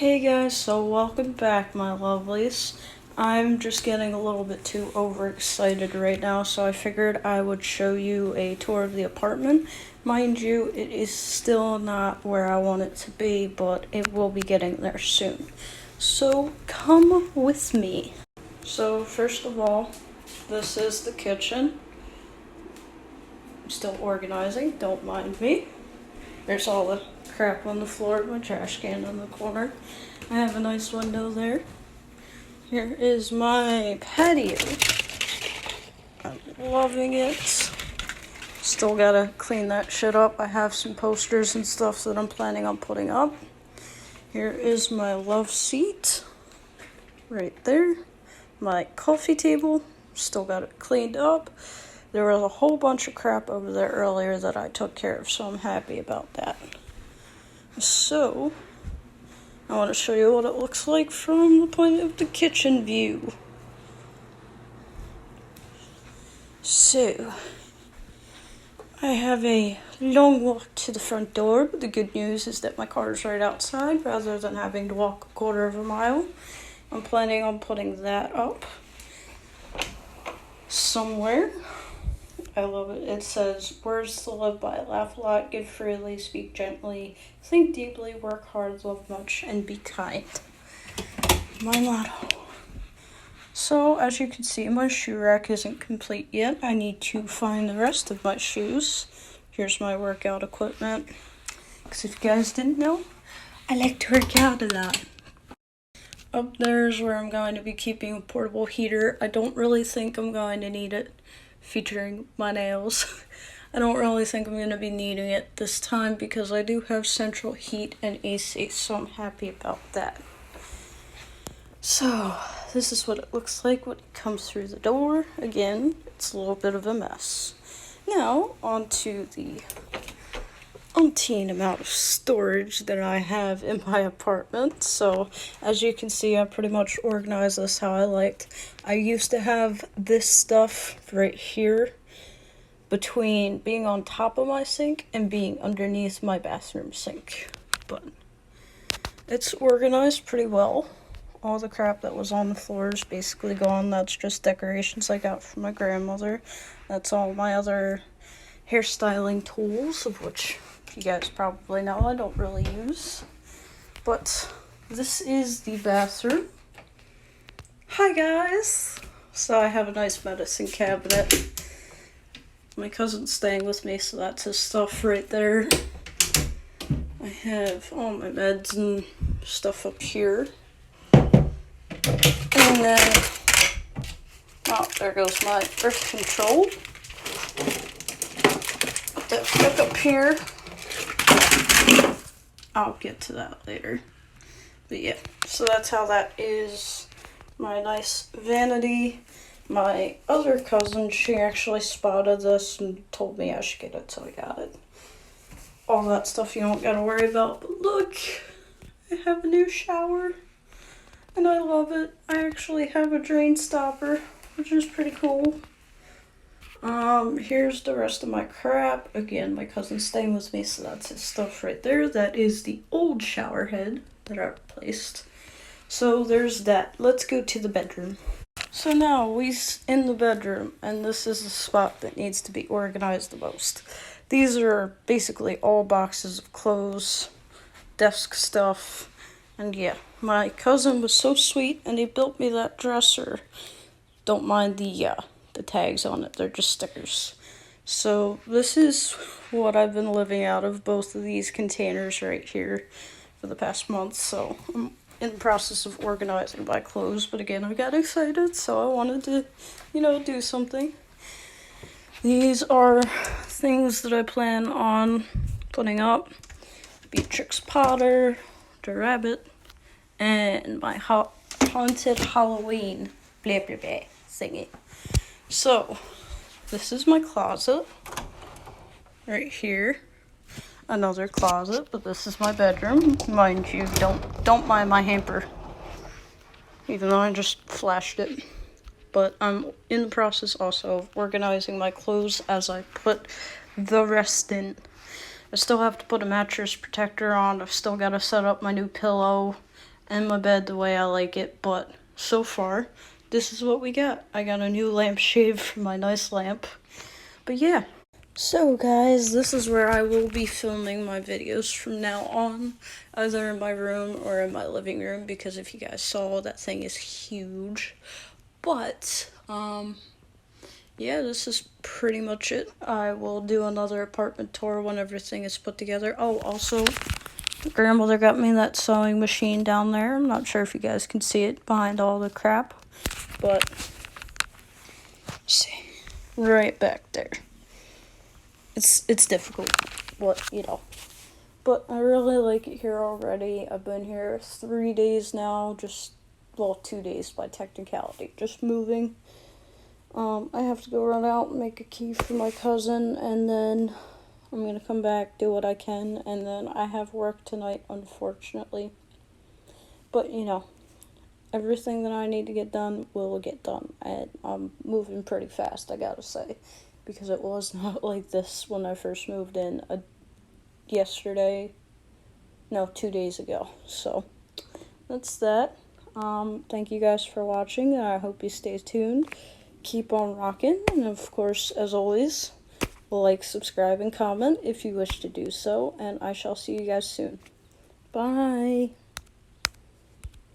Hey guys, so welcome back, my lovelies. I'm just getting a little bit too overexcited right now, so I figured I would show you a tour of the apartment. Mind you, it is still not where I want it to be, but it will be getting there soon. So come with me. So first of all, this is the kitchen. I'm still organizing, don't mind me. There's all the crap on the floor, my trash can in the corner. I have a nice window there. Here is my patio. I'm loving it. Still gotta clean that shit up. I have some posters and stuff that I'm planning on putting up. Here is my love seat. Right there. My coffee table. Still got it cleaned up. There was a whole bunch of crap over there earlier that I took care of, so I'm happy about that. So, I want to show you what it looks like from the point of the kitchen view. So, I have a long walk to the front door, but the good news is that my car is right outside rather than having to walk a quarter of a mile. I'm planning on putting that up somewhere. I love it. It says, words to live by. Laugh a lot, give freely, speak gently, think deeply, work hard, love much, and be kind. My motto. So, as you can see, my shoe rack isn't complete yet. I need to find the rest of my shoes. Here's my workout equipment. Because if you guys didn't know, I like to work out a lot. Up there is where I'm going to be keeping a portable heater. I don't really think I'm going to need it. Featuring my nails. I don't really think I'm going to be needing it this time because I do have central heat and AC, so I'm happy about that. So, this is what it looks like when it comes through the door. Again, it's a little bit of a mess. Now, onto the umpteen amount of storage that I have in my apartment. So, as you can see, I pretty much organized this how I liked. I used to have this stuff right here between being on top of my sink and being underneath my bathroom sink. But it's organized pretty well. All the crap that was on the floor is basically gone. That's just decorations I got from my grandmother. That's all my other hairstyling tools, of which you guys probably know I don't really use. But this is the bathroom. Hi guys! So I have a nice medicine cabinet. My cousin's staying with me, so that's his stuff right there. I have all my meds and stuff up here. And then, oh, there goes my birth control. Put that back up here. I'll get to that later. But yeah, so that's how that is. My nice vanity. My other cousin, she actually spotted this and told me I should get it, so I got it. All that stuff you don't gotta worry about. But look, I have a new shower. And I love it. I actually have a drain stopper, which is pretty cool. Here's the rest of my crap. Again, my cousin's staying with me, so that's his stuff right there. That is the old shower head that I replaced. So there's that. Let's go to the bedroom. So now we're in the bedroom, and this is the spot that needs to be organized the most. These are basically all boxes of clothes, desk stuff, and yeah. My cousin was so sweet, and he built me that dresser. Don't mind the tags on it, they're just stickers. So this is what I've been living out of, both of these containers right here for the past month. So I'm in the process of organizing my clothes, but again, I got excited, so I wanted to, do something. These are things that I plan on putting up. Beatrix Potter, the rabbit, and my haunted Halloween blah blah blah thingy. So, this is my closet, right here. Another closet, but this is my bedroom. Mind you, don't mind my hamper, even though I just flashed it. But I'm in the process also of organizing my clothes as I put the rest in. I still have to put a mattress protector on. I've still got to set up my new pillow and my bed the way I like it, but so far, this is what we got. I got a new lampshade for my nice lamp. But yeah. So guys, this is where I will be filming my videos from now on, either in my room or in my living room, because if you guys saw, that thing is huge. But, yeah, this is pretty much it. I will do another apartment tour when everything is put together. Oh, also, grandmother got me that sewing machine down there. I'm not sure if you guys can see it behind all the crap, but, see, right back there. It's difficult, but, you know. But I really like it here already. I've been here 3 days now, well, 2 days by technicality, just moving. I have to go run out and make a key for my cousin, and then I'm gonna come back, do what I can, and then I have work tonight, unfortunately. But, you know, everything that I need to get done will get done, and I'm moving pretty fast, I gotta say, because it was not like this when I first moved in 2 days ago. So that's that. Thank you guys for watching. I hope you stay tuned. Keep on rocking, and of course, as always, like, subscribe, and comment if you wish to do so, and I shall see you guys soon. Bye.